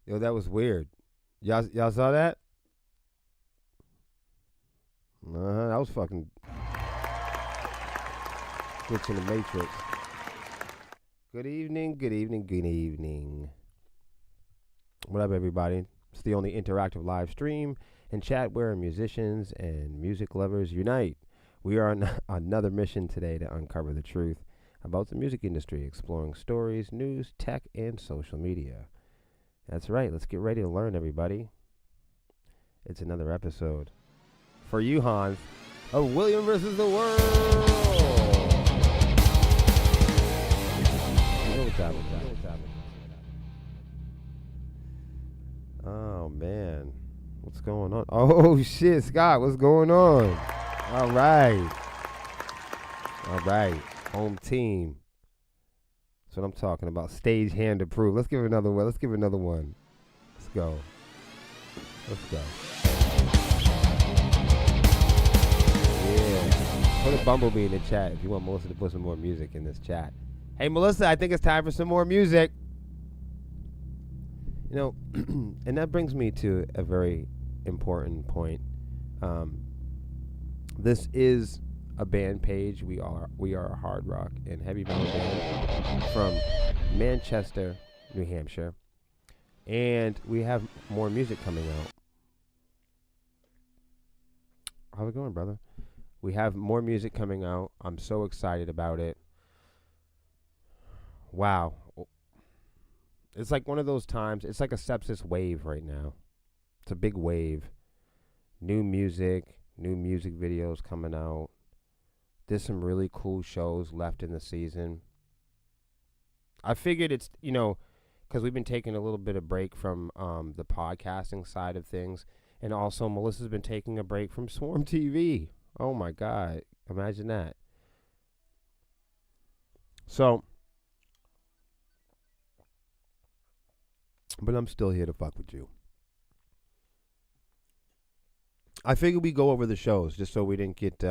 Yo, that was weird. Y'all saw that? That was fucking glitch in the matrix. Good evening, good evening, good evening. What up, everybody? It's the only interactive live stream and chat where musicians and music lovers unite. We are on another mission today to uncover the truth about the music industry, exploring stories, news, tech, and social media. That's right. Let's get ready to learn, everybody. It's another episode for you, Hans, of William versus the World. Oh, man. What's going on? Oh, shit, Scott. What's going on? All right. All right. Home team. That's what I'm talking about. Stage hand approved. Let's give another one. Let's give another one. Let's go. Let's go. Yeah. Put a bumblebee in the chat if you want Melissa to put some more music in this chat. Hey, Melissa, I think it's time for some more music. You know, and that brings me to a very important point. This is a band page. We are a hard rock and heavy metal band from Manchester, New Hampshire, and we have more music coming out. How's it going, brother? We have more music coming out. I'm so excited about it. Wow. It's like one of those times. It's like a sepsis wave right now. It's a big wave. New music videos coming out. There's some really cool shows left in the season. I figured it's, because we've been taking a little bit of break from the podcasting side of things. And also, Melissa's been taking a break from Swarm TV. Oh, my God. Imagine that. So, but I'm still here to fuck with you. I figured we go over the shows just so we didn't get...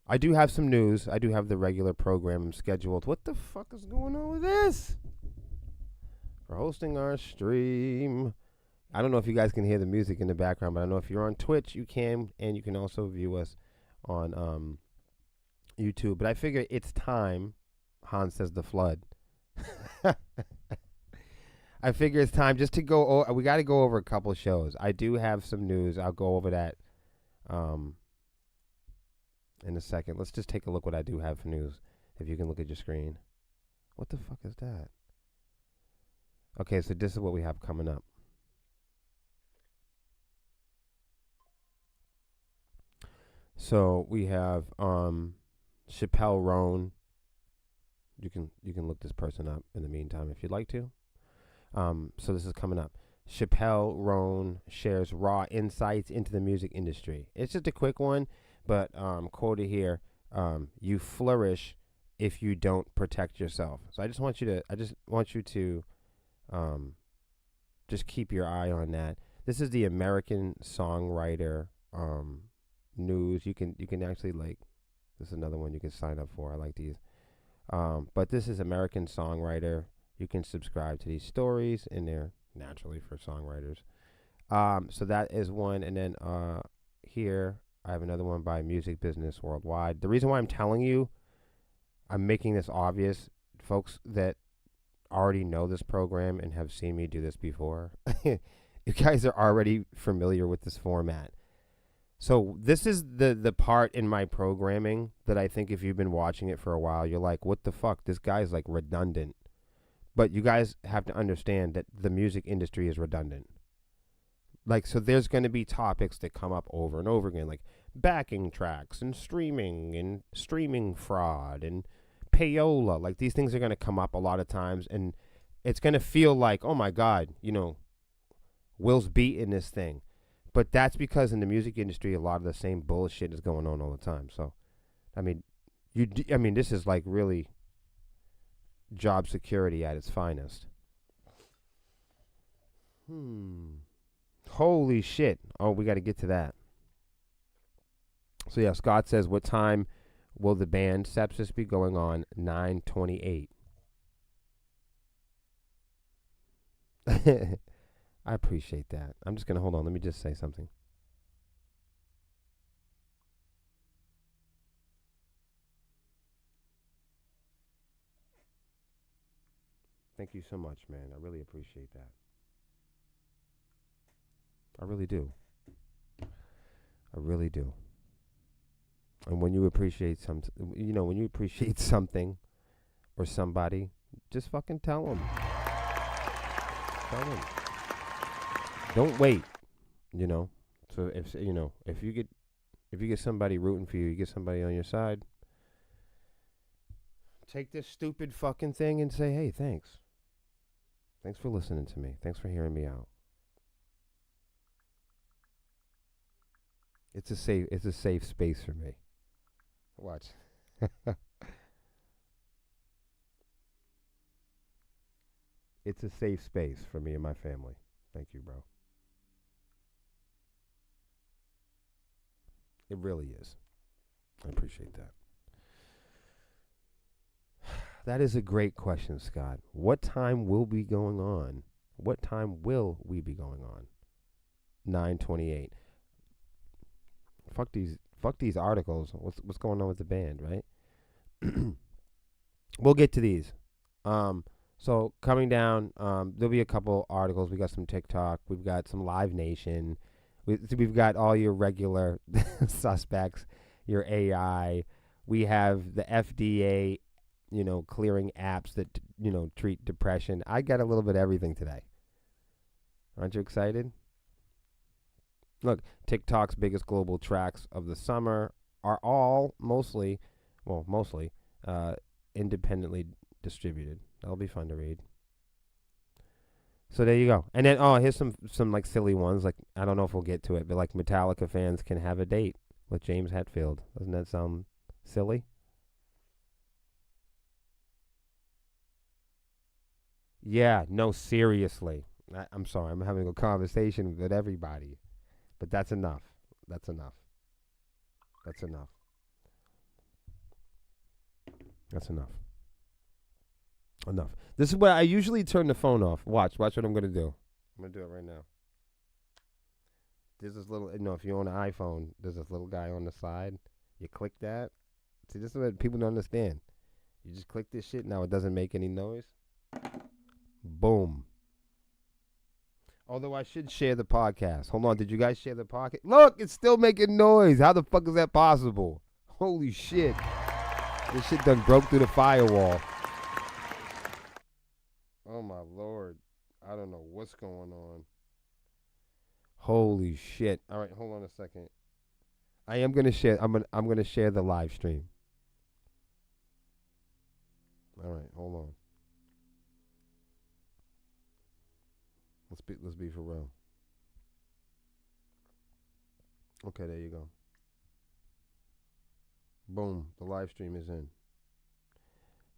I do have some news. I do have the regular program scheduled. What the fuck is going on with this? For hosting our stream. I don't know if you guys can hear the music in the background, but I know if you're on Twitch, you can, and you can also view us on YouTube. But I figure it's time. Hans says the flood. I figure it's time just to go. We got to go over a couple shows. I do have some news. I'll go over that in a second. Let's just take a look what I do have for news. If you can look at your screen. What the fuck is that? Okay, so this is what we have coming up. So we have Chappelle Roan. You can look this person up in the meantime if you'd like to. So this is coming up. Chappelle Roan shares raw insights into the music industry. It's just a quick one, but quoted here, you flourish if you don't protect yourself. So I just want you to just keep your eye on that. This is the American Songwriter news. You can actually this is another one you can sign up for. I like these. But this is American Songwriter. You can subscribe to these stories, and they're naturally for songwriters. So that is one. And then here I have another one by Music Business Worldwide. The reason why I'm telling you, I'm making this obvious, folks that already know this program and have seen me do this before. You guys are already familiar with this format. So this is the part in my programming that I think if you've been watching it for a while, you're like, what the fuck? This guy's like redundant. But you guys have to understand that the music industry is redundant. So there's going to be topics that come up over and over again, like backing tracks and streaming fraud and payola. Like these things are going to come up a lot of times, and it's going to feel like, oh my God, Will's beating this thing. But that's because in the music industry, a lot of the same bullshit is going on all the time. So, I mean, this is like really job security at its finest. Holy shit. Oh, we got to get to that. So, yeah, Scott says, what time will the band Sepsis be going on? 9:28. I appreciate that. I'm just gonna hold on. Let me just say something. Thank you so much, man. I really appreciate that. I really do. I really do. And when you appreciate when you appreciate something or somebody, just fucking tell them. Tell them. Don't wait. You know. So if you get somebody rooting for you, you get somebody on your side. Take this stupid fucking thing and say, "Hey, thanks. Thanks for listening to me. Thanks for hearing me out." It's a safe space for me. Watch. It's a safe space for me and my family. Thank you, bro. It really is. I appreciate that. That is a great question, Scott. What time will be going on? What time will we be going on? 9:28. Fuck these articles. What's going on with the band, right? We'll get to these. So coming down, there'll be a couple articles. We got some TikTok. We've got some Live Nation. We've got all your regular suspects, your AI. We have the FDA, clearing apps that treat depression. I got a little bit of everything today. Aren't you excited? Look, TikTok's biggest global tracks of the summer are all mostly independently distributed. That'll be fun to read. So there you go. And then here's some like silly ones. Like, I don't know if we'll get to it, but like Metallica fans can have a date with James Hetfield. Doesn't that sound silly? Yeah, no, seriously. I'm sorry. I'm having a conversation with everybody, but that's enough. That's enough. That's enough. That's enough. Enough. This is where I usually turn the phone off. Watch what I'm gonna do. I'm gonna do it right now. There's this little, if you own an iPhone, there's this little guy on the side. You click that. See, this is what people don't understand. You just click this shit. Now it doesn't make any noise. Boom. Although I should share the podcast. Hold on, did you guys share the podcast? Look, it's still making noise. How the fuck is that possible? Holy shit. This shit done broke through the firewall. Oh my lord. I don't know what's going on. Holy shit. All right, hold on a second. I am going to share I'm going to share the live stream. All right, hold on. Let's be for real. Okay, there you go. Boom, the live stream is in.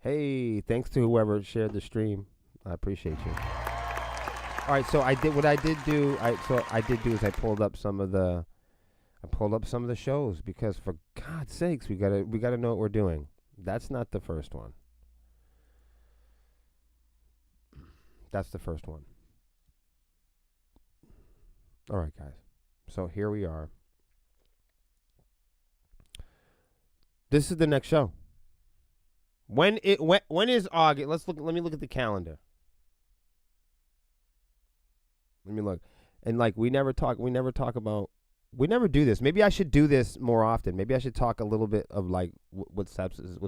Hey, thanks to whoever shared the stream. I appreciate you. All right, so I did what I did do. I did do is I pulled up some of the shows because for God's sakes, we gotta know what we're doing. That's not the first one. That's the first one. All right, guys. So here we are. This is the next show. When is August? Let me look at the calendar. Let me look. And like we never do this. Maybe I should do this more often. Maybe I should talk a little bit of like what's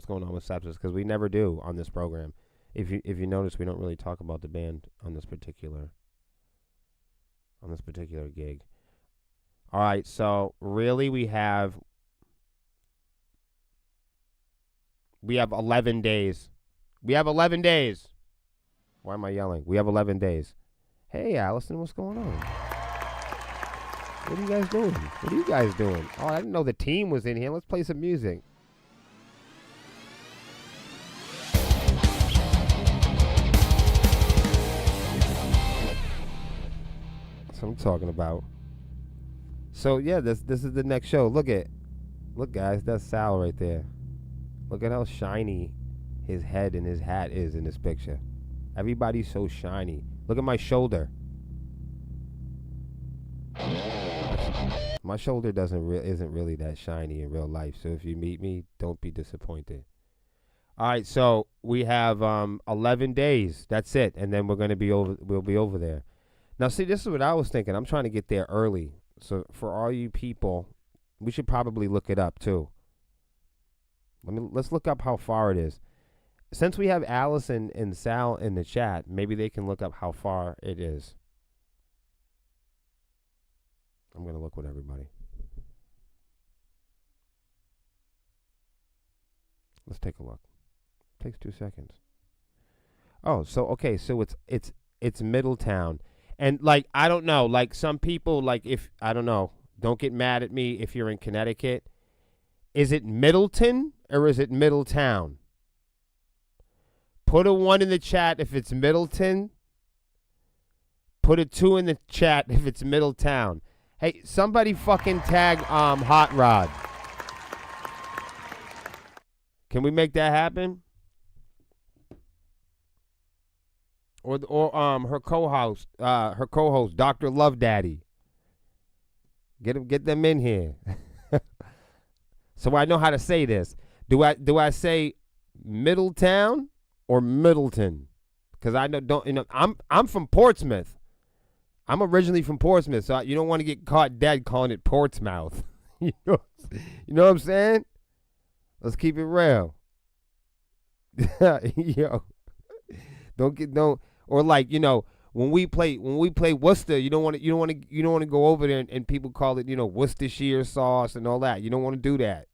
going on with sepsis, because we never do on this program. If you notice, we don't really talk about the band on this particular gig. All right, so really we have 11 days. We have 11 days. Why am I yelling? We have 11 days. Hey, Allison, what's going on? What are you guys doing? What are you guys doing? Oh, I didn't know the team was in here. Let's play some music. That's what I'm talking about. So yeah, this is the next show. Look guys, that's Sal right there. Look at how shiny his head and his hat is in this picture. Everybody's so shiny. Look at my shoulder. My shoulder isn't really that shiny in real life. So if you meet me, don't be disappointed. All right, so we have 11 days. That's it, and then we'll be over there. Now, see, this is what I was thinking. I'm trying to get there early. So for all you people, we should probably look it up too. Let's look up how far it is. Since we have Allison and Sal in the chat, maybe they can look up how far it is. I'm going to look with everybody. Let's take a look. It takes 2 seconds. Oh, so okay, so it's Middletown. And like I don't know, like some people like if I don't know, don't get mad at me if you're in Connecticut. Is it Middleton or is it Middletown? Put a 1 in the chat if it's Middleton. Put a 2 in the chat if it's Middletown. Hey, somebody fucking tag Hot Rod. Can we make that happen? Or her co-host, Dr. Love Daddy. Get them in here. So I know how to say this. Do I say Middletown or Middleton? Because I'm from Portsmouth. I'm originally from Portsmouth, so you don't want to get caught dead calling it Portsmouth. you know what I'm saying? Let's keep it real. Yo, don't or like when we play Worcester, you don't want to go over there and people call it Worcestershire sauce and all that. You don't want to do that.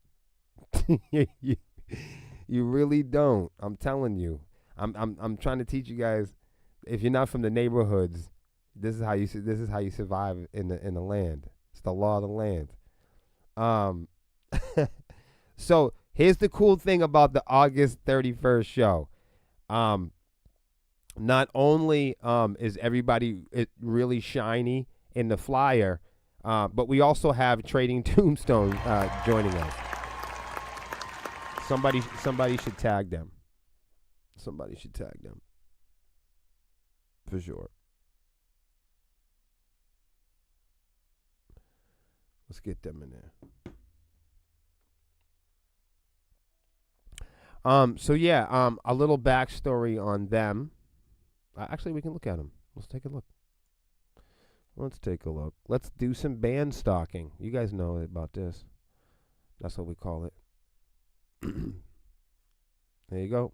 You really don't. I'm telling you. I'm trying to teach you guys. If you're not from the neighborhoods, this is how you survive in the land. It's the law of the land. So here's the cool thing about the August 31st show. Not only is everybody really shiny in the flyer, but we also have Trading Tombstone joining us. Somebody should tag them. Somebody should tag them. For sure. Let's get them in there. So yeah, a little backstory on them. Actually, we can look at them. Let's take a look. Let's do some band stalking. You guys know about this. That's what we call it. There you go.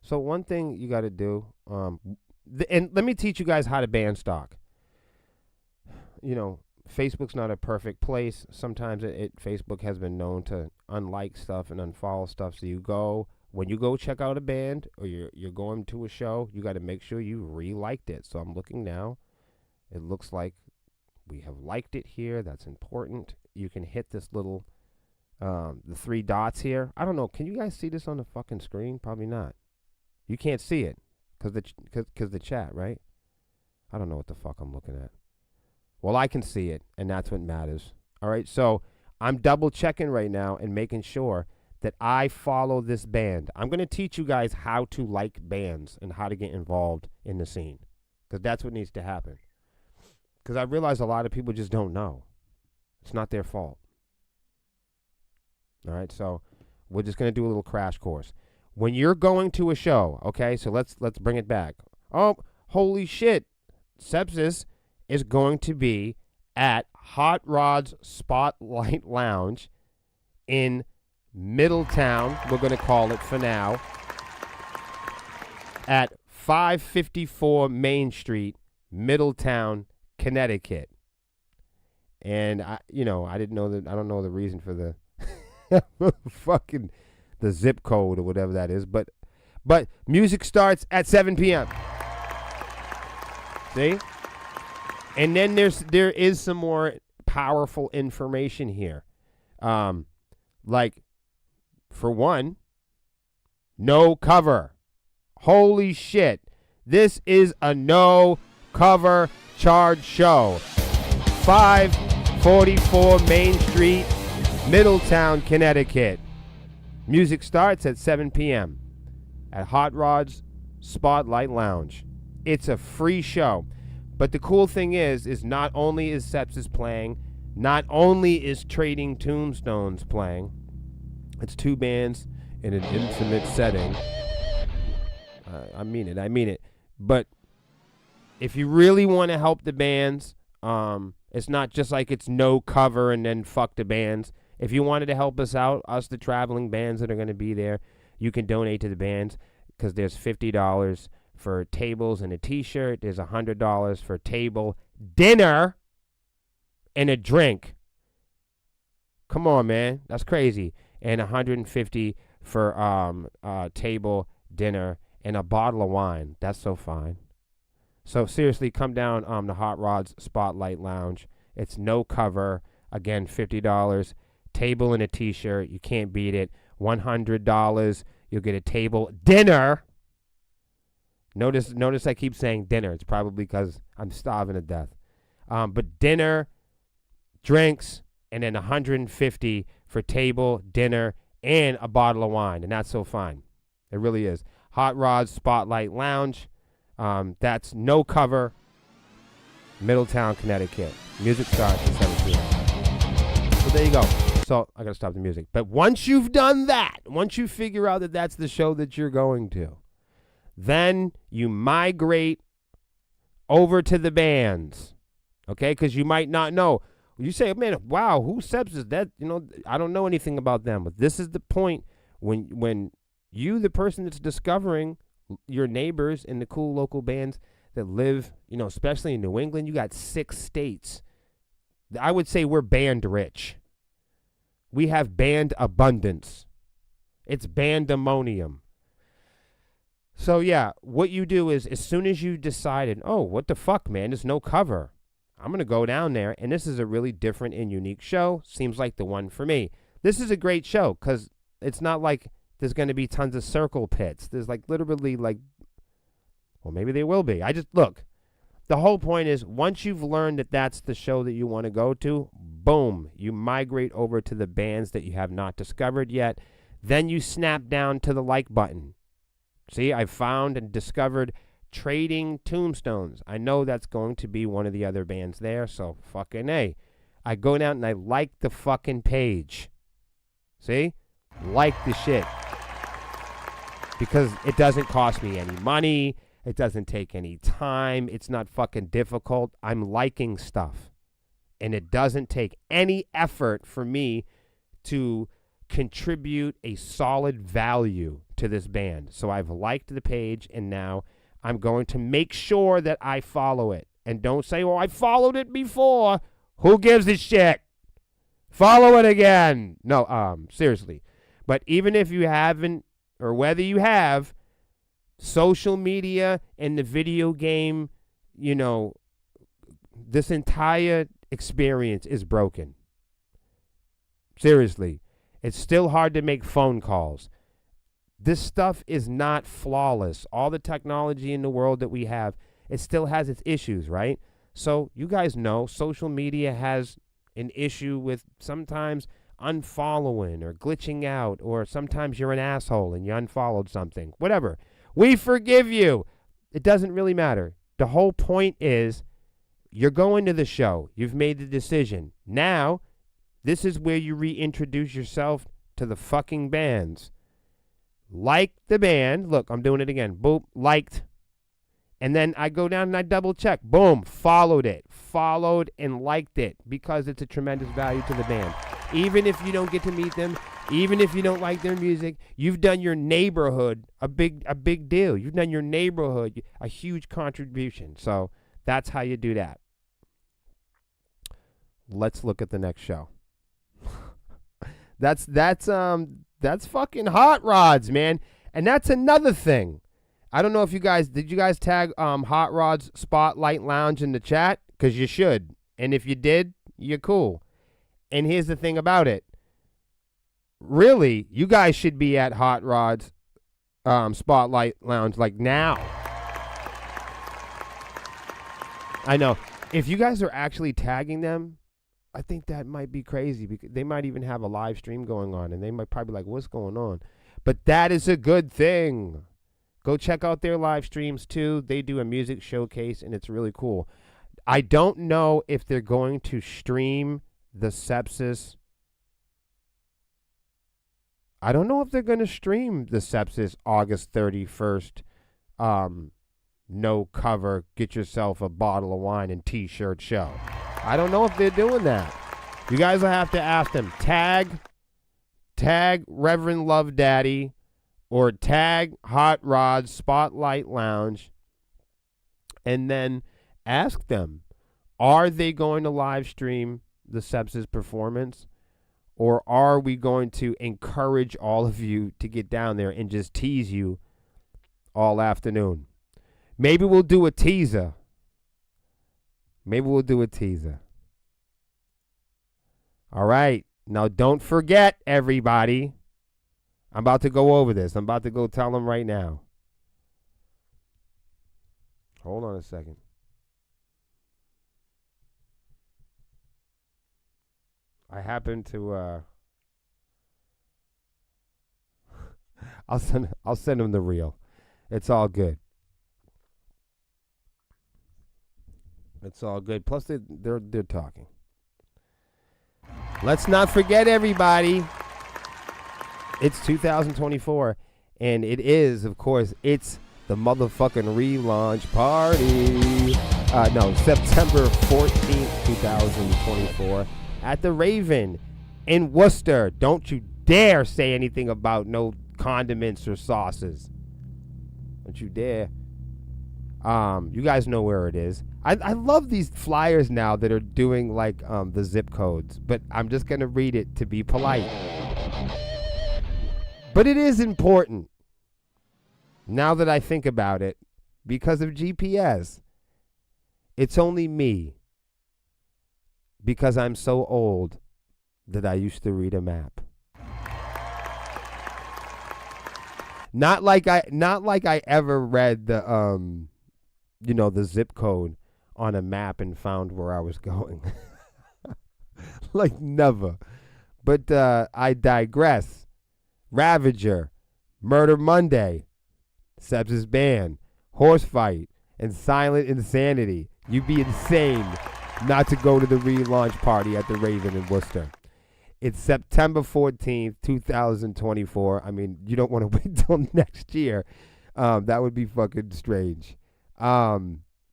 So one thing you got to do, and let me teach you guys how to band stalk. Facebook's not a perfect place. Sometimes Facebook has been known to unlike stuff and unfollow stuff. So when you go check out a band or you're going to a show, you got to make sure you re-liked it. So I'm looking now. It looks like we have liked it here. That's important. You can hit this little the 3 dots here. I don't know. Can you guys see this on the fucking screen? Probably not. You can't see it because the chat, right? I don't know what the fuck I'm looking at. Well, I can see it, and that's what matters. All right, so I'm double checking right now and making sure that I follow this band. I'm going to teach you guys how to like bands and how to get involved in the scene, because that's what needs to happen. Because I realize a lot of people just don't know. It's not their fault. All right, so we're just going to do a little crash course. When you're going to a show, okay, so let's bring it back. Oh, holy shit. Sepsis is going to be at Hot Rod's Spotlight Lounge in Middletown, we're going to call it for now, at 554 Main Street, Middletown, Connecticut. And I didn't know that. I don't know the reason for the fucking the zip code or whatever that is, but music starts at 7 p.m. See? And then there is some more powerful information here. Like, for one, no cover. Holy shit. This is a no cover charge show. 544 Main Street, Middletown, Connecticut. Music starts at 7 p.m. at Hot Rod's Spotlight Lounge. It's a free show. But the cool thing is not only is Sepsis playing, not only is Trading Tombstones playing, it's two bands in an intimate setting. I mean it. But if you really want to help the bands, it's not just like it's no cover and then fuck the bands. If you wanted to help us out, us the traveling bands that are going to be there, you can donate to the bands because there's $50 for tables and a t-shirt. There's $100 for table, dinner, and a drink. Come on, man. That's crazy. And $150 for table, dinner, and a bottle of wine. That's so fine. So seriously, come down to Hot Rod's Spotlight Lounge. It's no cover. Again, $50. Table and a t-shirt. You can't beat it. $100. You'll get a table, dinner. Notice I keep saying dinner. It's probably because I'm starving to death. But dinner, drinks, and then $150 for table, dinner, and a bottle of wine. And that's so fine. It really is. Hot Rod's Spotlight Lounge. That's no cover. Middletown, Connecticut. Music starts at 7 p.m. So there you go. So I got to stop the music. But once you've done that, once you figure out that that's the show that you're going to, then you migrate over to the bands, okay? Because you might not know. You say, man, wow, who Sepsis? That, I don't know anything about them. But this is the point when you, the person that's discovering your neighbors and the cool local bands that live, especially in New England, you got 6 states. I would say we're band rich. We have band abundance. It's bandemonium. So, yeah, what you do is as soon as you decided, oh, what the fuck, man, there's no cover. I'm going to go down there, and this is a really different and unique show. Seems like the one for me. This is a great show because it's not like there's going to be tons of circle pits. There's literally well, maybe there will be. Look, the whole point is once you've learned that that's the show that you want to go to, boom, you migrate over to the bands that you have not discovered yet. Then you snap down to the like button. See, I found and discovered Trading Tombstones. I know that's going to be one of the other bands there, so fucking A. I go down and I like the fucking page. See? Like the shit. Because it doesn't cost me any money. It doesn't take any time. It's not fucking difficult. I'm liking stuff. And it doesn't take any effort for me to contribute a solid value to this band. So I've liked the page, and now I'm going to make sure that I follow it. And don't say, well, I followed it before. Who gives a shit? Follow it again. No, seriously. But even if you haven't, or whether you have, social media and the video game, this entire experience is broken. Seriously. It's still hard to make phone calls. This stuff is not flawless. All the technology in the world that we have, it still has its issues, right? So you guys know social media has an issue with sometimes unfollowing or glitching out, or sometimes you're an asshole and you unfollowed something. Whatever. We forgive you. It doesn't really matter. The whole point is you're going to the show. You've made the decision. Now, this is where you reintroduce yourself to the fucking bands. Like the band. Look, I'm doing it again. Boop, liked. And then I go down and I double check. Boom, followed it. Followed and liked it because it's a tremendous value to the band. Even if you don't get to meet them, even if you don't like their music, you've done your neighborhood a big deal. You've done your neighborhood a huge contribution. So that's how you do that. Let's look at the next show. That's fucking Hot Rods, man. And that's another thing. I don't know if did you guys tag Hot Rods Spotlight Lounge in the chat? Because you should. And if you did, you're cool. And here's the thing about it. Really, you guys should be at Hot Rods Spotlight Lounge now. I know. If you guys are actually tagging them, I think that might be crazy because they might even have a live stream going on and they might probably what's going on? But that is a good thing. Go check out their live streams too. They do a music showcase, and it's really cool. I don't know if they're going to stream the Sepsis. I don't know if they're going to stream the Sepsis August 31st. No cover, get yourself a bottle of wine and t-shirt show. I don't know if they're doing that. You guys will have to ask them. Tag Reverend Love Daddy or tag Hot Rod Spotlight Lounge and then ask them, are they going to live stream the Sepsis performance, or are we going to encourage all of you to get down there and just tease you all afternoon? Maybe we'll do a teaser. All right. Now, don't forget, everybody. I'm about to go over this. I'm about to go tell them right now. Hold on a second. I happen to I'll send them the reel. It's all good. It's all good. Plus they're talking. Let's not forget, everybody. It's 2024, and it is, of course, it's the motherfucking relaunch party. September 14th, 2024, at the Raven in Worcester. Don't you dare say anything about no condiments or sauces. Don't you dare. You guys know where it is. I love these flyers now that are doing like the zip codes, but I'm just going to read it to be polite. But it is important, now that I think about it, because of GPS. It's only me, because I'm so old that I used to read a map. Not like I ever read the the zip code on a map and found where I was going. Like never. But I digress. Ravager, Murder Monday, Sepsis Band, Horse Fight, and Silent Insanity. You'd be insane not to go to the relaunch party at the Raven in Worcester. It's September 14th, 2024. I mean, you don't want to wait till next year. That would be fucking strange. But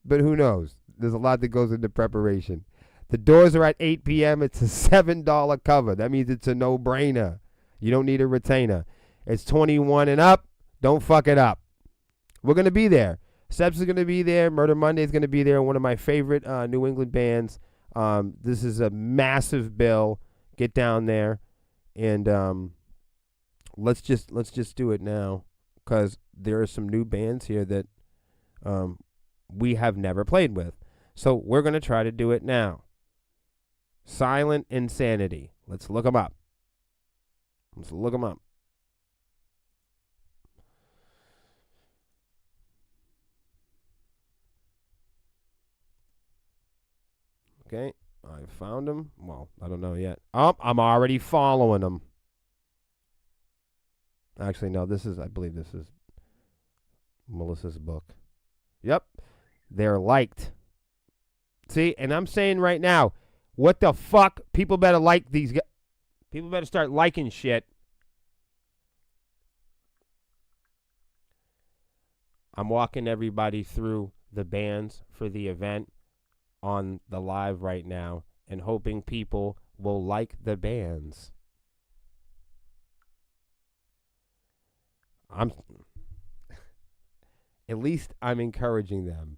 who knows? There's a lot that goes into preparation. The doors are at 8 p.m. It's a $7 cover. That means it's a no-brainer. You don't need a retainer. It's 21 and up. Don't fuck it up. We're going to be there. Seps is going to be there. Murder Monday is going to be there. One of my favorite New England bands. This is a massive bill. Get down there. And let's just do it now, because there are some new bands here that we have never played with. So we're going to try to do it now. Silent Insanity. Let's look them up. Okay, I found them. Well, I don't know yet. Oh, I'm already following them. Actually, no, I believe this is Melissa's book. Yep, they're liked. See, and I'm saying right now, what the fuck? People better like these guys. People better start liking shit. I'm walking everybody through the bands for the event on the live right now and hoping people will like the bands. At least I'm encouraging them.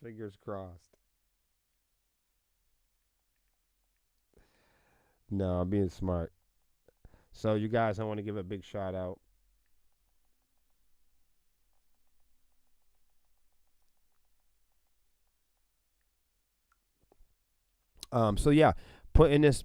Fingers crossed. No, I'm being smart. So you guys, I want to give a big shout out. So yeah, putting this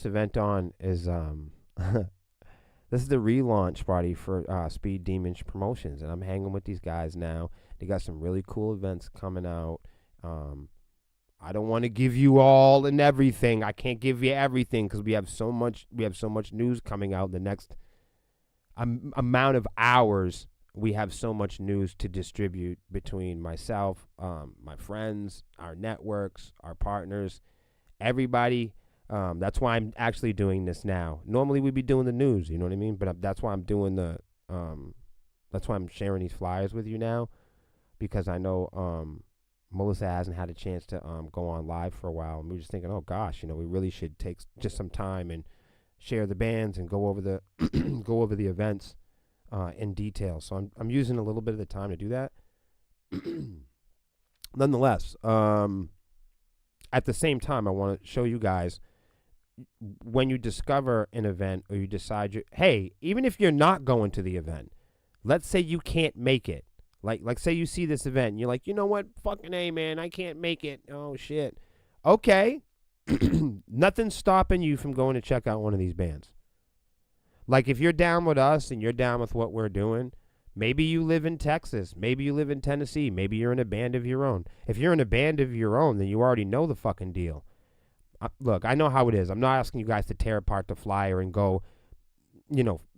event on is this is the relaunch party for Speed Demons Promotions, and I'm hanging with these guys now. They got some really cool events coming out. I don't want to give you all and everything. I can't give you everything because we have so much news coming out in the next, amount of hours. We have so much news to distribute between myself, my friends, our networks, our partners, everybody. That's why I'm actually doing this now. Normally we'd be doing the news, you know what I mean? But that's why I'm doing that's why I'm sharing these flyers with you now, because I know Melissa hasn't had a chance to go on live for a while, and we were just thinking, oh gosh, we really should take just some time and share the bands and go over the go over the events in detail. So I'm using a little bit of the time to do that. Nonetheless, at the same time, I want to show you guys, when you discover an event or you decide hey, even if you're not going to the event, let's say you can't make it. Like say you see this event and you're like, you know what? Fucking A, man, I can't make it. Oh, shit. Okay. Nothing's stopping you from going to check out one of these bands. Like, if you're down with us and you're down with what we're doing, maybe you live in Texas. Maybe you live in Tennessee. Maybe you're in a band of your own. If you're in a band of your own, then you already know the fucking deal. Look, I know how it is. I'm not asking you guys to tear apart the flyer and go,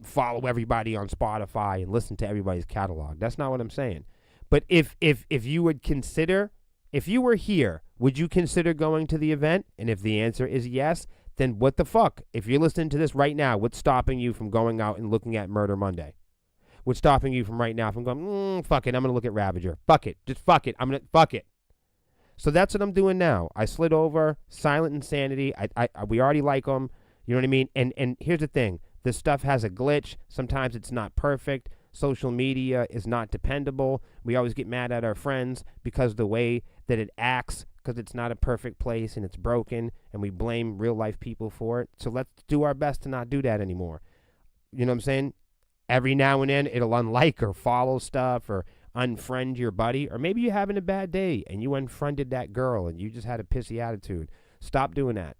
follow everybody on Spotify and listen to everybody's catalog. That's not what I'm saying. But if you would consider, if you were here, would you consider going to the event? And if the answer is yes, then what the fuck? If you're listening to this right now, what's stopping you from going out and looking at Murder Monday? What's stopping you from right now from going, fuck it, I'm going to look at Ravager. Fuck it. Just fuck it. Fuck it. So that's what I'm doing now. I slid over Silent Insanity. We already like them. You know what I mean? And here's the thing. This stuff has a glitch. Sometimes it's not perfect. Social media is not dependable. We always get mad at our friends because the way that it acts, because it's not a perfect place and it's broken, and we blame real life people for it. So let's do our best to not do that anymore. You know what I'm saying? Every now and then it'll unlike or follow stuff or unfriend your buddy, or maybe you're having a bad day and you unfriended that girl and you just had a pissy attitude. Stop doing that.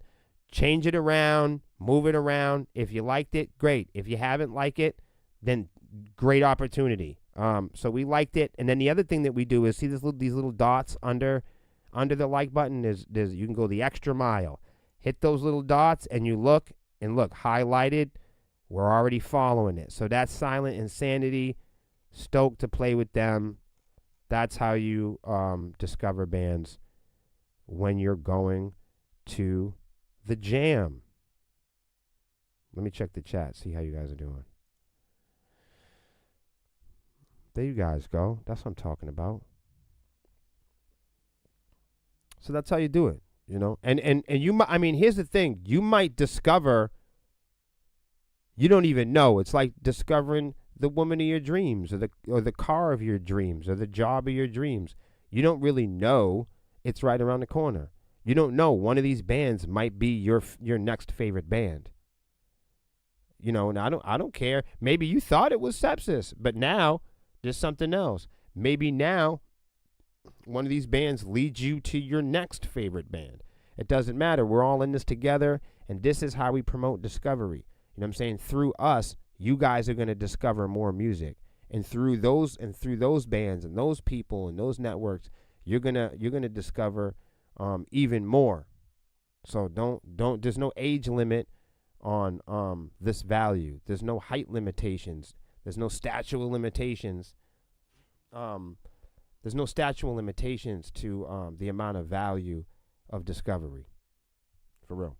Change it around, move it around. If you liked it, great. If you haven't liked it, then great opportunity. So we liked it, and then the other thing that we do is see these little dots under the like button. There's you can go the extra mile. Hit those little dots and you look highlighted. We're already following it. So that's Silent Insanity. Stoked to play with them. That's how you discover bands when you're going to the jam. Let me check the chat, see how you guys are doing. There you guys go. That's what I'm talking about. So that's how you do it, And you might, here's the thing. You might discover, you don't even know. It's like discovering the woman of your dreams, or the car of your dreams, or the job of your dreams. You don't really know it's right around the corner. You don't know one of these bands might be your next favorite band. And I don't care. Maybe you thought it was Sepsis, but now there's something else. Maybe now one of these bands leads you to your next favorite band. It doesn't matter. We're all in this together, and this is how we promote discovery. You know what I'm saying? Through us, you guys are going to discover more music, and through those bands and those people and those networks, you're gonna discover even more. So don't. There's no age limit on this value. There's no height limitations. There's no statute of limitations. There's no statute of limitations to the amount of value of discovery. For real.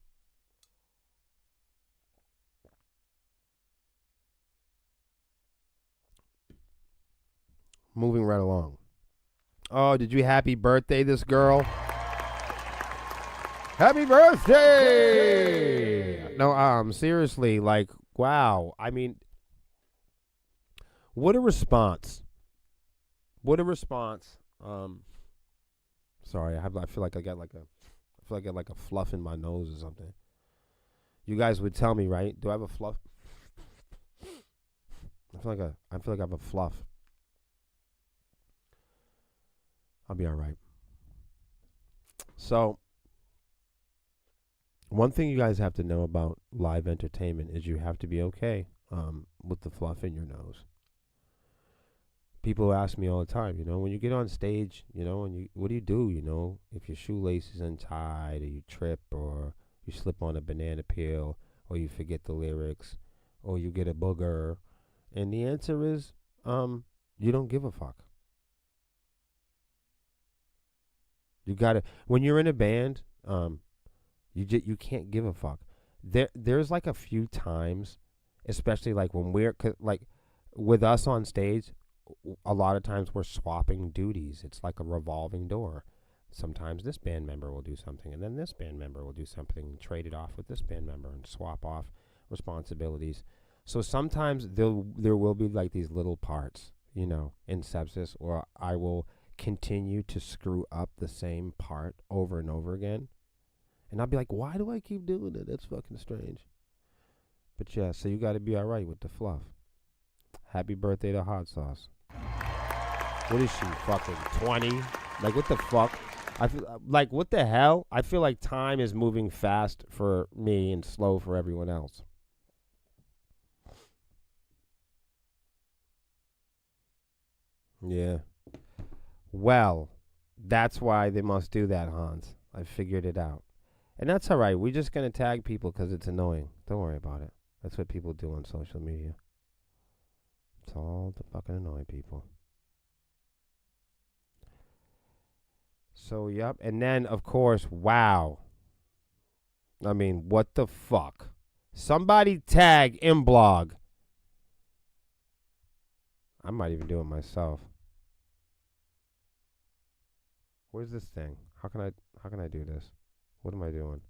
Moving right along. Oh, did you happy birthday this girl? Happy birthday! No, seriously, wow. What a response. What a response. Sorry, I feel like I got like a fluff in my nose or something. You guys would tell me, right? Do I have a fluff? I feel like I have a fluff. I'll be all right. So, one thing you guys have to know about live entertainment is you have to be okay with the fluff in your nose. People ask me all the time, when you get on stage, what do you do, if your shoelace is untied, or you trip, or you slip on a banana peel, or you forget the lyrics, or you get a booger, And the answer is, you don't give a fuck. You gotta when you're in a band, you can't give a fuck. There's like a few times, especially like when like with us on stage, a lot of times we're swapping duties. It's like a revolving door. Sometimes this band member will do something, and then this band member will do something, and trade it off with this band member, and swap off responsibilities. So sometimes there will be like these little parts, in sepsis, or I will continue to screw up the same part over and over again. And I'll be like, why do I keep doing it? That's fucking strange. But yeah, so you got to be all right with the fluff. Happy birthday to Hot Sauce. What is she, fucking 20? Like, what the fuck? I feel like, what the hell? I feel like time is moving fast for me and slow for everyone else. Yeah. Well, that's why they must do that, Hans. I figured it out. And that's all right. We're just going to tag people because it's annoying. Don't worry about it. That's what people do on social media. It's all to fucking annoy people. So, yep. And then, of course, wow. I mean, what the fuck? Somebody tag Imblog. I might even do it myself. Where's this thing? How can I do this? What am I doing?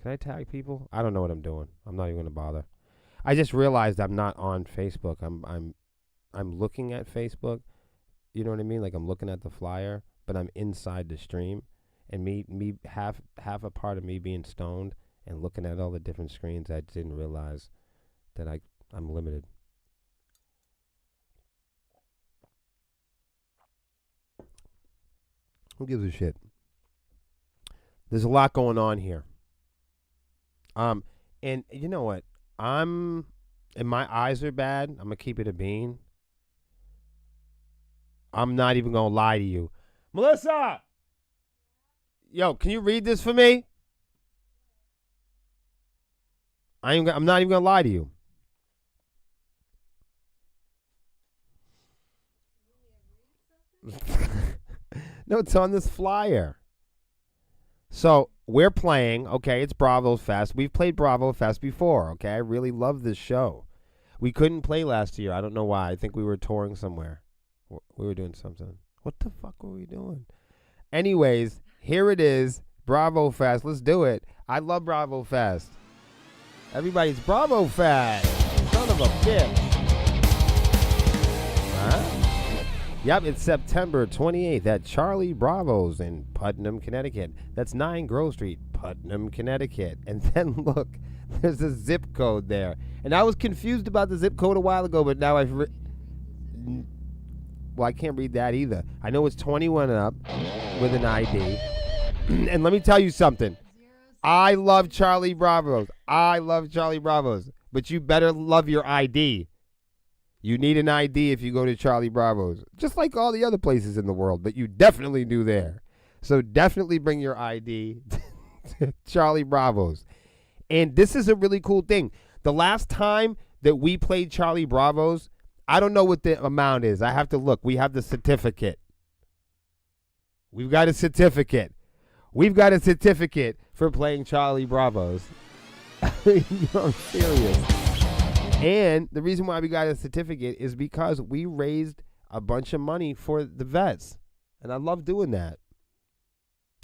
Can I tag people? I don't know what I'm doing. I'm not even gonna bother. I just realized I'm not on Facebook. I'm looking at Facebook. You know what I mean? Like I'm looking at the flyer, but I'm inside the stream, and me half a part of me being stoned and looking at all the different screens. I didn't realize that I'm limited. Who gives a shit? There's a lot going on here. And you know what? And my eyes are bad. I'm gonna keep it a bean. I'm not even gonna lie to you. Melissa! Yo, can you read this for me? I'm not even gonna lie to you. No, it's on this flyer. So we're playing, okay, it's Bravo Fest. We've played Bravo Fest before, okay? I really love this show. We couldn't play last year. I don't know why. I think we were touring somewhere. We were doing something. What the fuck were we doing? Anyways, here it is, Bravo Fest. Let's do it. I love Bravo Fest. Everybody's Bravo Fest. Son of a bitch. Huh? Yep, it's September 28th at Charlie Bravo's in Putnam, Connecticut. That's 9 Grove Street, Putnam, Connecticut. And then look, there's a zip code there. And I was confused about the zip code a while ago, but now well, I can't read that either. I know it's 21 and up with an ID. And let me tell you something. I love Charlie Bravo's. But you better love your ID. You need an ID if you go to Charlie Bravo's, just like all the other places in the world, but you definitely do there. So definitely bring your ID to Charlie Bravo's. And this is a really cool thing. The last time that we played Charlie Bravo's, I don't know what the amount is. I have to look. We have the certificate. We've got a certificate. For playing Charlie Bravo's. I'm serious. And the reason why we got a certificate is because we raised a bunch of money for the vets. And I love doing that.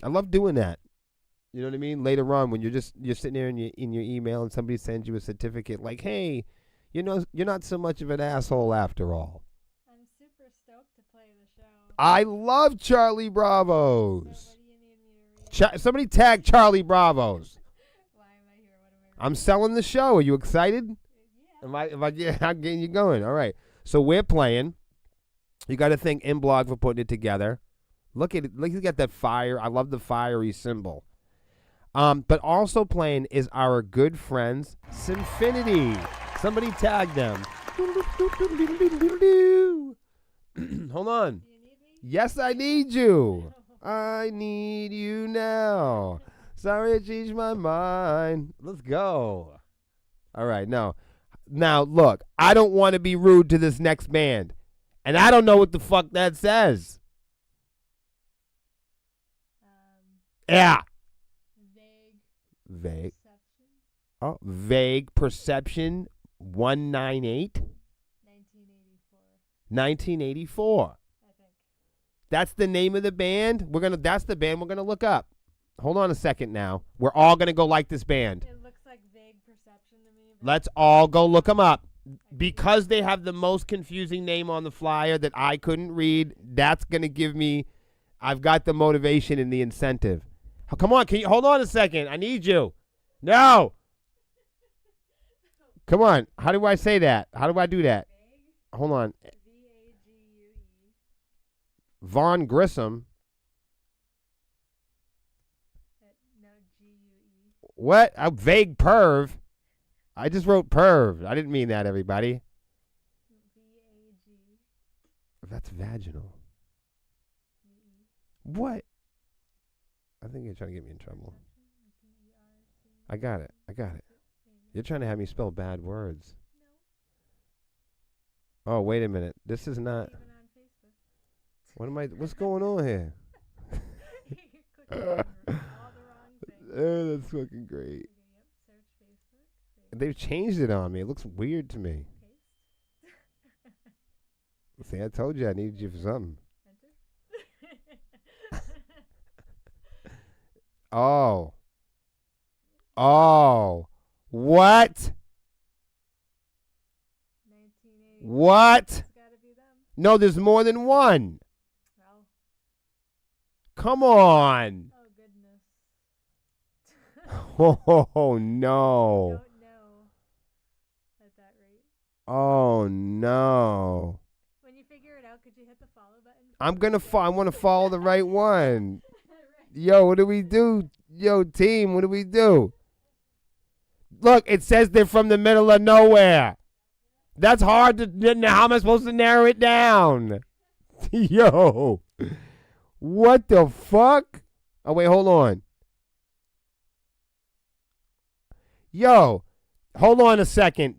You know what I mean? Later on, when you're sitting there in your email and somebody sends you a certificate like, hey, you're not so much of an asshole after all. I'm super stoked to play the show. I love Charlie Bravo's. So what do you need me to read? Somebody tag Charlie Bravo's. Why am I here? What am I reading? I'm selling the show. Are you excited? Yeah. I'm getting you going. All right. So we're playing. You got to thank Imblog for putting it together. Look at it. Look, you got that fire. I love the fiery symbol. But also playing is our good friends, Sinfinity. Somebody tag them. Hold on. Do you need me? Yes, I need you. I need you now. Sorry I changed my mind. Let's go. All right. Now, Now, look, I don't want to be rude to this next band, and I don't know what the fuck that says. Yeah. Vague. Perception. Oh, Vague Perception 198. 1984. 1984. I think. That's the name of the band. That's the band we're gonna look up. Hold on a second now. We're all gonna go like this band. It looks like Vague Perception to me. Let's all go look them up. Because they have the most confusing name on the flyer that I couldn't read, that's gonna give me. I've got the motivation and the incentive. Oh, come on, can you hold on a second? I need you. No. Come on. How do I say that? How do I do that? Vague. Hold on. VAGUE. Vaughn Grissom. No, GUE. What? A vague perv. I just wrote perv. I didn't mean that, everybody. VAG. That's vaginal. UE. What? I think you're trying to get me in trouble. PERC. I got it. I got it. You're trying to have me spell bad words. No. Oh, wait a minute. This is not. Even on Facebook. What's going on here? You're clicking on all the wrong things. That's fucking great. Okay, yep. Search Facebook. They've changed it on me. It looks weird to me. Paste. See, I told you I needed you for something. Enter. Oh. Oh. What? 1980. What? It's gotta be them. No, there's more than one. Well, Come on. oh goodness. Oh, no. Don't know at that rate. Oh, no. When you figure it out, could you hit the follow button? I want to follow the right one. Yo, what do we do? Yo, team, what do we do? Look, it says they're from the middle of nowhere. That's hard to. How am I supposed to narrow it down? Yo, what the fuck? Oh, wait, hold on. Yo, hold on a second.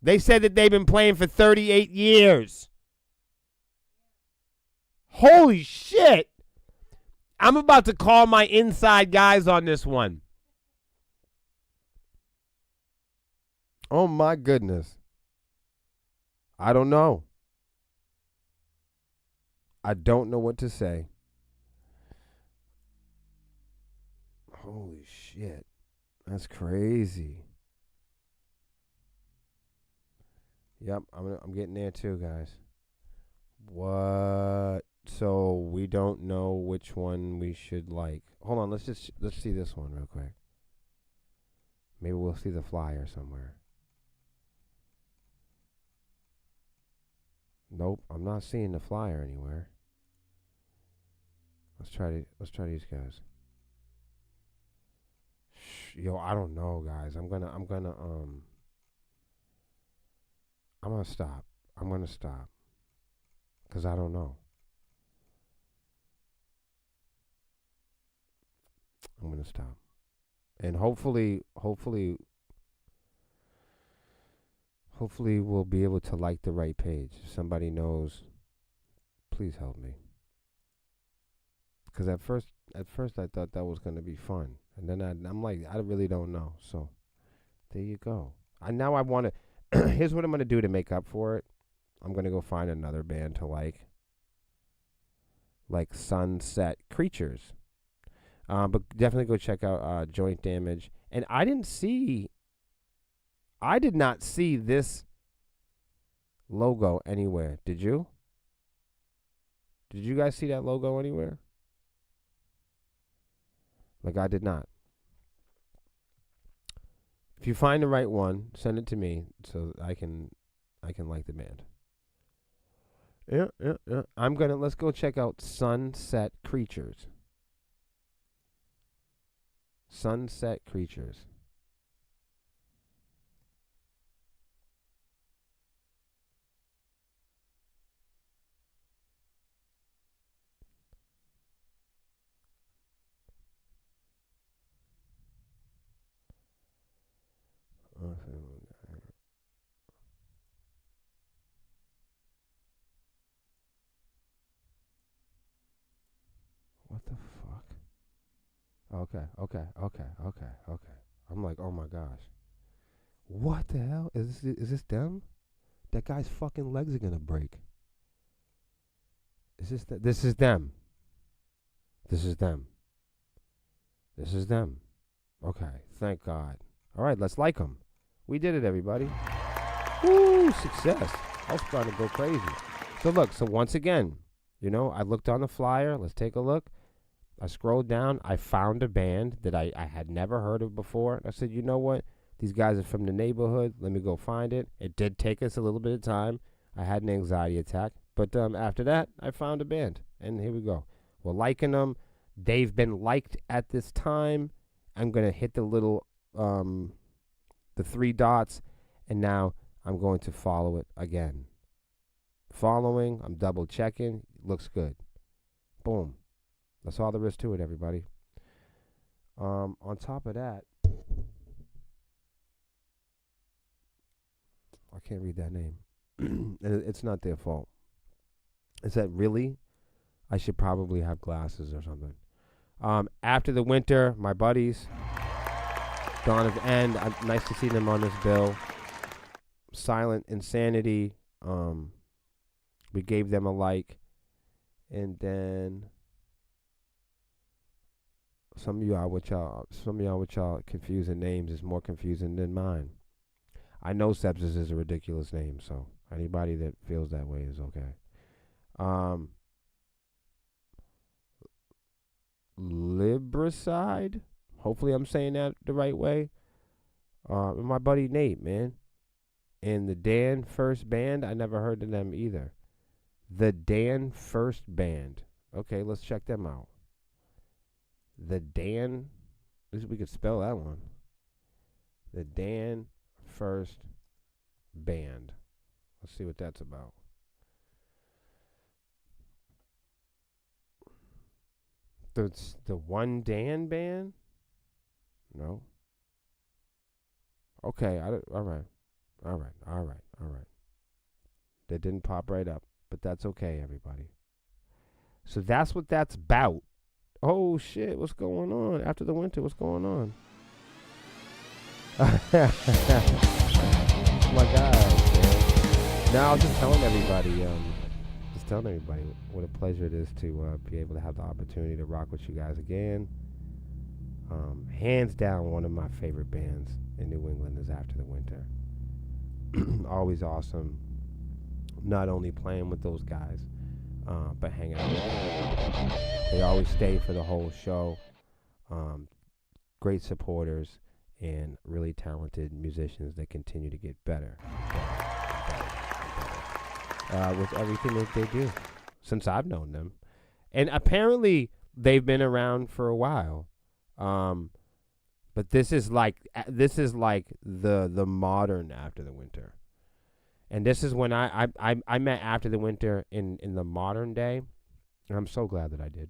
They said that they've been playing for 38 years. Holy shit. I'm about to call my inside guys on this one. Oh, my goodness. I don't know. I don't know what to say. Holy shit. That's crazy. Yep, I'm getting there too, guys. What? So we don't know which one we should like. Hold on, let's see this one real quick. Maybe we'll see the flyer somewhere. Nope, I'm not seeing the flyer anywhere. Let's try these guys. Yo, I don't know, guys. I'm gonna stop. I'm gonna stop. 'Cause I don't know. I'm gonna stop. And hopefully we'll be able to like the right page. If somebody knows, please help me. Because at first I thought that was gonna be fun, and then I'm like, I really don't know. So there you go. Now I want to. Here's what I'm gonna do to make up for it. I'm gonna go find another band to like Sunset Creatures. But definitely go check out Joint Damage. And I did not see this logo anywhere. Did you? Did you guys see that logo anywhere? Like, I did not. If you find the right one, send it to me so I can like the band. Yeah. Let's go check out Sunset Creatures. Sunset Creatures. Okay, okay, okay, okay, okay. I'm like, oh my gosh, what the hell is this them? That guy's fucking legs are gonna break. Is this this is them? This is them. This is them. Okay, thank God. All right, let's like them. We did it, everybody. Woo, success. I was starting to go crazy. So look, so once again, I looked on the flyer. Let's take a look. I scrolled down. I found a band that I had never heard of before. And I said, you know what? These guys are from the neighborhood. Let me go find it. It did take us a little bit of time. I had an anxiety attack. But after that, I found a band. And here we go. We're liking them. They've been liked at this time. I'm going to hit the little, the three dots. And now I'm going to follow it again. Following. I'm double checking. Looks good. Boom. That's all there is to it, everybody. On top of that, I can't read that name. And it's not their fault. Is that really? I should probably have glasses or something. After the Winter, my buddies, Dawn of End. Nice to see them on this bill. Silent Insanity. We gave them a like. And then some of y'all with y'all confusing names is more confusing than mine. I know Sepsis is a ridiculous name, so anybody that feels that way is okay. Libricide. Hopefully I'm saying that the right way. My buddy Nate, man. And the Dan First Band, I never heard of them either. The Dan First Band. Okay, let's check them out. The Dan, at least we could spell that one. The Dan First Band. Let's see what that's about. The One Dan Band? No. Okay, all right. That didn't pop right up, but that's okay, everybody. So that's what that's about. Oh shit, what's going on? After the Winter, what's going on? Oh my God, man. Now I was just telling everybody, what a pleasure it is to be able to have the opportunity to rock with you guys again. Hands down, one of my favorite bands in New England is After the Winter. Always awesome. Not only playing with those guys, but hanging out with them. They always stay for the whole show. Great supporters and really talented musicians that continue to get better. With everything that they do since I've known them. And apparently they've been around for a while. But this is like the modern After the Winter. And this is when I met After the Winter in the modern day. And I'm so glad that I did.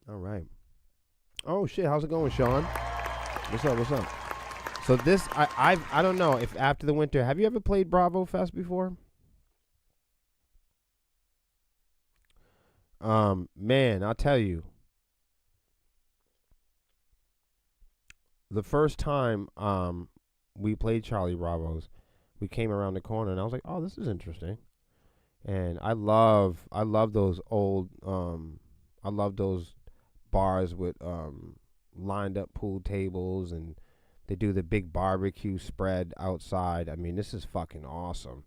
All right. Oh shit, how's it going, Sean? What's up? So this I don't know if After the Winter, have you ever played Bravo Fest before? Man, I'll tell you. The first time we played Charlie Bravo's, we came around the corner and I was like, "Oh, this is interesting." And I love those old I love those bars with lined up pool tables, and they do the big barbecue spread outside. I mean, this is fucking awesome.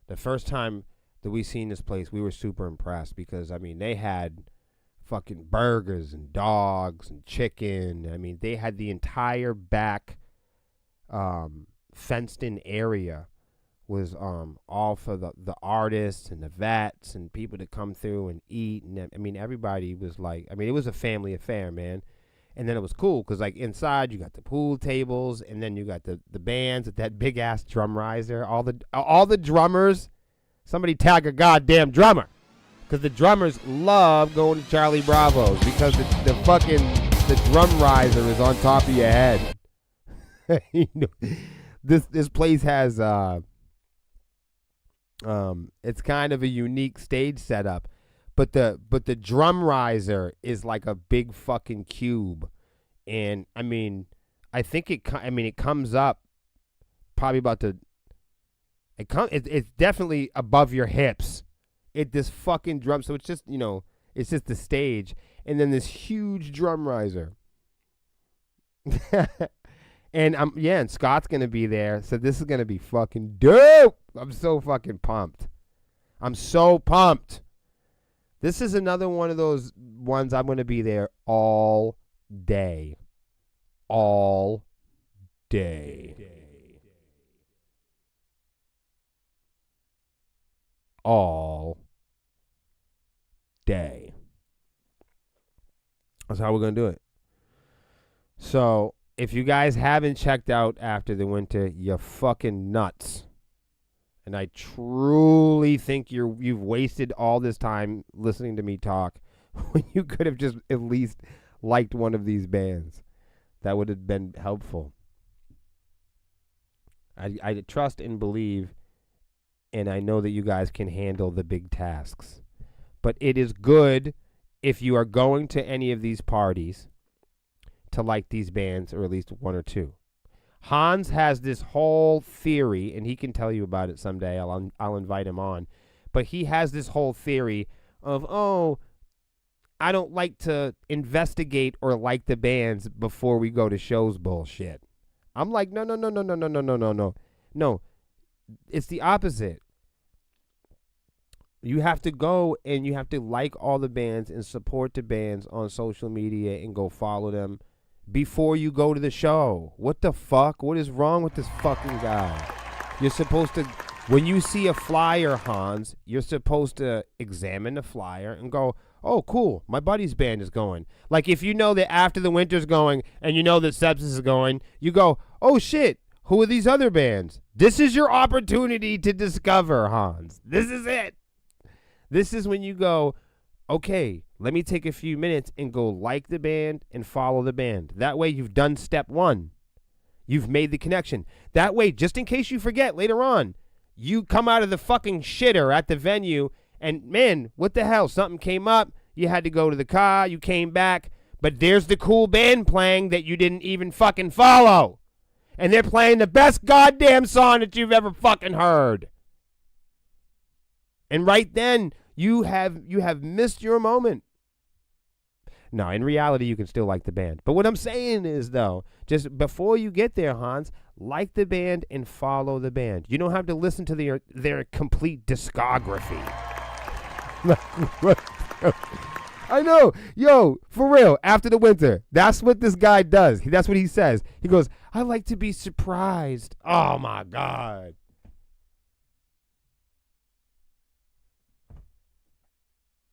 The first time that we seen this place, we were super impressed because, I mean, they had fucking burgers and dogs and chicken. I mean, they had the entire back fenced in area was all for the artists and the vets and people to come through and eat. And I mean, everybody was like, I mean, it was a family affair, man. And then it was cool because, like, inside you got the pool tables, and then you got the bands with that big ass drum riser. All the drummers. Somebody tag a goddamn drummer, because the drummers love going to Charlie Bravo's because the drum riser is on top of your head. You know, this place has It's kind of a unique stage setup, but the drum riser is like a big fucking cube, and I mean, I think it comes up probably about the it's definitely above your hips. This fucking drum, so it's just it's just the stage, and then this huge drum riser. And and Scott's gonna be there, so this is gonna be fucking dope. I'm so fucking pumped. I'm so pumped. This is another one of those ones I'm gonna be there all day. All day. All day. That's how we're gonna do it. So if you guys haven't checked out After the Winter, you're fucking nuts. And I truly think you've wasted all this time listening to me talk when you could have just at least liked one of these bands. That would have been helpful. I trust and believe, and I know that you guys can handle the big tasks. But it is good if you are going to any of these parties to like these bands, or at least one or two. Hans has this whole theory, and he can tell you about it someday. I'll invite him on. But he has this whole theory of, I don't like to investigate or like the bands before we go to shows bullshit. I'm like, no. No, it's the opposite. You have to go and you have to like all the bands and support the bands on social media and go follow them before you go to the show. What the fuck? What is wrong with this fucking guy? You're supposed to, when you see a flyer, Hans, you're supposed to examine the flyer and go, oh, cool, my buddy's band is going. Like, if you know that After the Winter's going and you know that Sepsis is going, you go, oh, shit, who are these other bands? This is your opportunity to discover, Hans. This is it. This is when you go, okay, let me take a few minutes and go like the band and follow the band. That way you've done step one. You've made the connection. That way, just in case you forget later on, you come out of the fucking shitter at the venue and, man, what the hell? Something came up. You had to go to the car. You came back. But there's the cool band playing that you didn't even fucking follow. And they're playing the best goddamn song that you've ever fucking heard. And right then, you have missed your moment. No, in reality, you can still like the band. But what I'm saying is, though, just before you get there, Hans, like the band and follow the band. You don't have to listen to their complete discography. I know. Yo, for real, After the Winter, that's what this guy does. That's what he says. He goes, I like to be surprised. Oh, my God.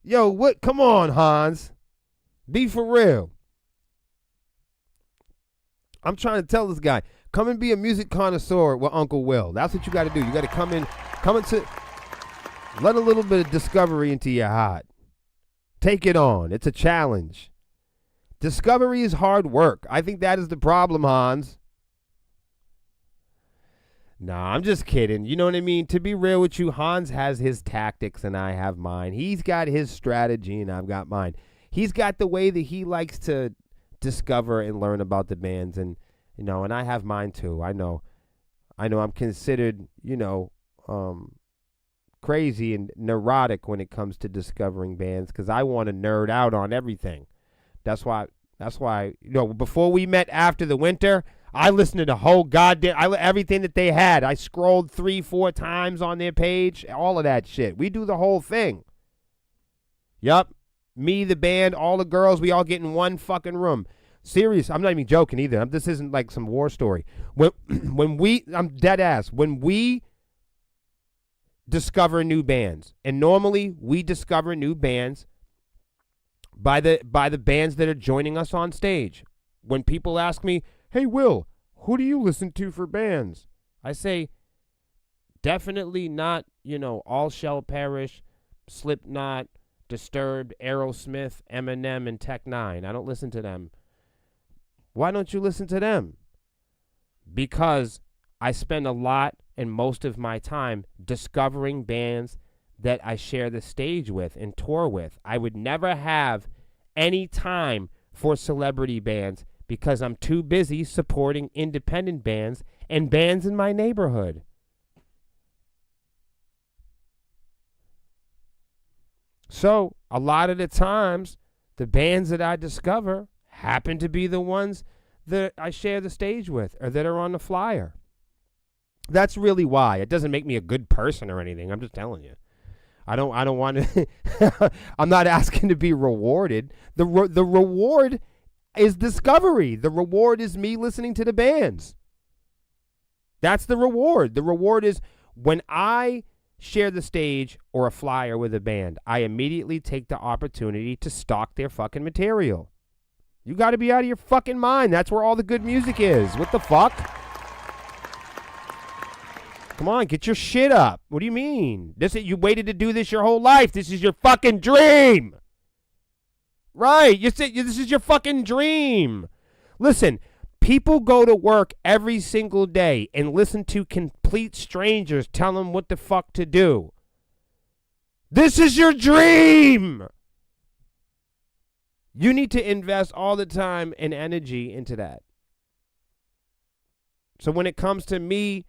Yo, what? Come on, Hans. Be for real. I'm trying to tell this guy, come and be a music connoisseur with Uncle Will. That's what you got to do. You got to come into, let a little bit of discovery into your heart. Take it on. It's a challenge. Discovery is hard work. I think that is the problem, Hans. Nah, I'm just kidding. You know what I mean? To be real with you, Hans has his tactics and I have mine. He's got his strategy and I've got mine. He's got the way that he likes to discover and learn about the bands, and and I have mine too. I know I'm considered, crazy and neurotic when it comes to discovering bands because I want to nerd out on everything. That's why before we met After the Winter, I listened to the whole goddamn everything that they had. I scrolled 3-4 times on their page, all of that shit. We do the whole thing. Yup. Me, the band, all the girls, we all get in one fucking room. Serious, I'm not even joking either. This isn't like some war story. I'm dead ass. When we discover new bands, and normally we discover new bands by the bands that are joining us on stage. When people ask me, hey, Will, who do you listen to for bands? I say, definitely not, All Shall Perish, Slipknot, Disturbed, Aerosmith, Eminem, and Tech Nine. I don't listen to them. Why don't you listen to them? Because I spend a lot and most of my time discovering bands that I share the stage with and tour with. I would never have any time for celebrity bands because I'm too busy supporting independent bands and bands in my neighborhood. So a lot of the times, the bands that I discover happen to be the ones that I share the stage with or that are on the flyer. That's really why. It doesn't make me a good person or anything. I'm just telling you. I don't want to. I'm not asking to be rewarded. The reward is discovery. The reward is me listening to the bands. That's the reward. The reward is when I share the stage or a flyer with a band, I immediately take the opportunity to stock their fucking material. You got to be out of your fucking mind. That's where all the good music is. What the fuck? Come on, get your shit up. What do you mean? You waited to do this your whole life. This is your fucking dream. Right. This is your fucking dream. Listen, people go to work every single day and listen to complete strangers tell them what the fuck to do. This is your dream. You need to invest all the time and energy into that. So when it comes to me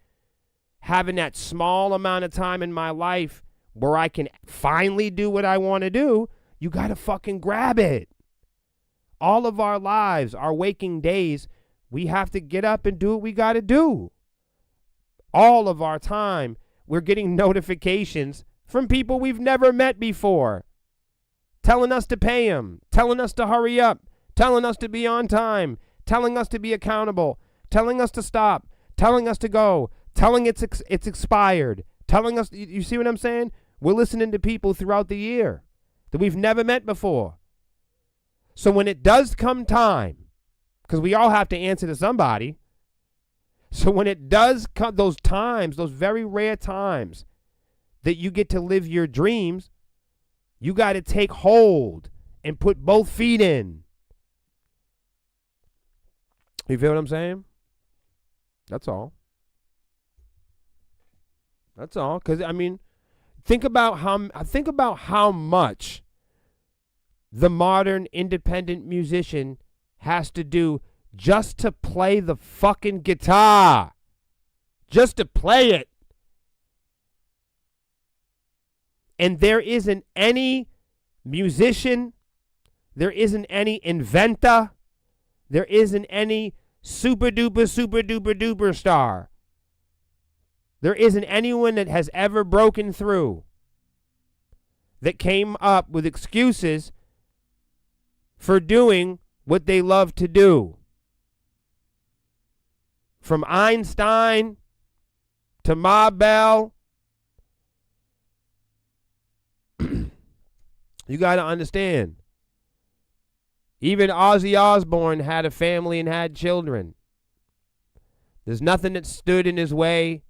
having that small amount of time in my life where I can finally do what I want to do, you got to fucking grab it. All of our lives, our waking days, we have to get up and do what we got to do. All of our time, we're getting notifications from people we've never met before, telling us to pay them, telling us to hurry up, telling us to be on time, telling us to be accountable, telling us to stop, telling us to go, telling it's expired, telling us, you see what I'm saying? We're listening to people throughout the year that we've never met before. So when it does come time, because we all have to answer to somebody, so when it does come, those times, those very rare times that you get to live your dreams, you got to take hold and put both feet in. You feel what I'm saying? That's all. That's all. Because, I mean, think about how much the modern independent musician has to do just to play the fucking guitar. Just to play it. And there isn't any musician, there isn't any inventor, there isn't any super duper star. There isn't anyone that has ever broken through that came up with excuses for doing what they love to do. From Einstein to Ma Bell, you got to understand. Even Ozzy Osbourne had a family and had children. There's nothing that stood in his way.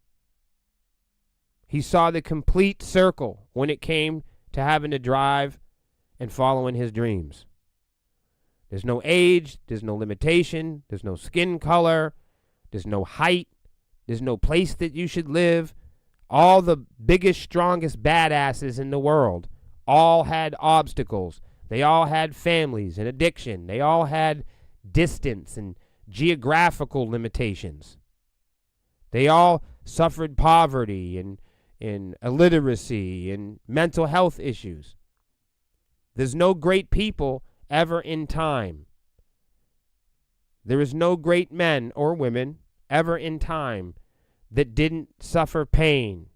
He saw the complete circle when it came to having to drive and following his dreams. There's no age, there's no limitation, there's no skin color, there's no height, there's no place that you should live. All the biggest, strongest badasses in the world all had obstacles. They all had families and addiction. They all had distance and geographical limitations. They all suffered poverty and illiteracy and mental health issues. There's no great people ever in time. There is no great men or women ever in time that didn't suffer pain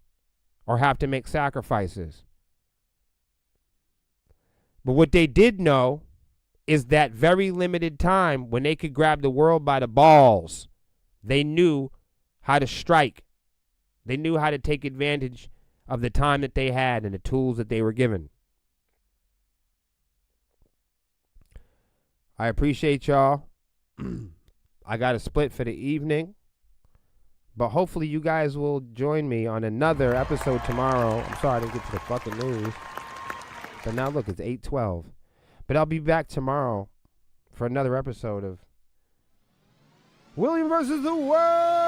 or have to make sacrifices. But what they did know is that very limited time when they could grab the world by the balls, they knew how to strike. They knew how to take advantage of the time that they had and the tools that they were given. I appreciate y'all. I got a split for the evening. But hopefully you guys will join me on another episode tomorrow. I'm sorry I didn't get to the fucking news. But now look, it's 8:12. But I'll be back tomorrow for another episode of William versus the World.